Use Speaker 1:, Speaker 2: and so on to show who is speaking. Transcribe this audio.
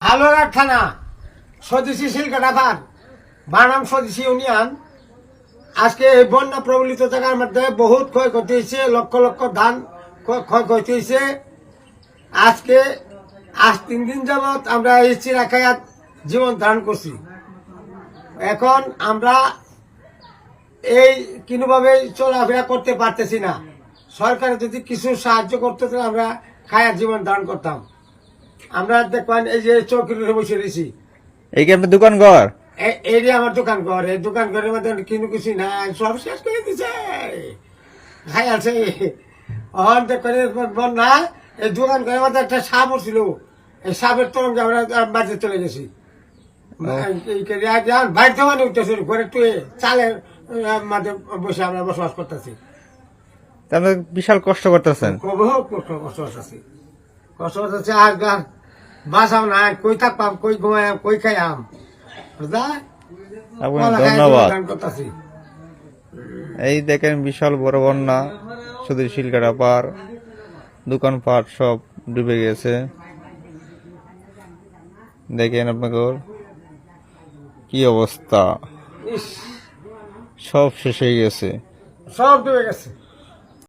Speaker 1: হালুয়াঘাট থানা স্বদেশী শিলকাটাপার বানাম স্বদেশী ইউনিয়ন। আজকে এই বন্যা প্রবলিত জায়গার মধ্যে বহুত ক্ষয়ক্ষতি হয়েছে, লক্ষ লক্ষ ধান ক্ষয়ক্ষতি হয়েছে। আজকে 3 দিন যাবৎ আমরা এই চিরাখায়াত জীবন ধারণ করছি। এখন আমরা এই কোনোভাবে চলাফেরা করতে পারতেছি না। সরকার যদি কিছু সাহায্য করতে তাহলে আমরা খায়াত জীবন ধারণ করতাম। আমরা দেখবেন এই যে চৌকির বসে রয়েছি,
Speaker 2: এই কি আপনার দোকান ঘর?
Speaker 1: এই যে আমার দোকান ঘর, এই দোকান ঘরের মধ্যে কোনো কিছু নাই, সব শেষ করে দিছে, খাই আছে। বন্যা এই দোকান ঘরের মধ্যে একটা সাপ ছিল, এই সাপের তরঙ্গে আমরা বাড়িতে চলে গেছি। বাড়িতে মানে উঠতেছি ঘরে টুয়ে চালের মাঝে বসে আমরা বসবাস করতেছি।
Speaker 2: আপনি বিশাল কষ্ট করতেছেন।
Speaker 1: বহুত কষ্ট করতেছি, আর বাসাও নাই, কই থাকবাম, কই ঘুমায়াম, কই খাইয়াম।
Speaker 2: ধন্যবাদ।
Speaker 1: করতেছি।
Speaker 2: এই দেখেন বিশাল বড় বন্যা, শুধু শিলকাটাপার দোকানপাট সব ডুবে গেছে। দেখেন আপনাকে কি অবস্থা,
Speaker 1: ইস,
Speaker 2: সব শেষ হয়ে গেছে।
Speaker 1: সব ডুবে গেছে।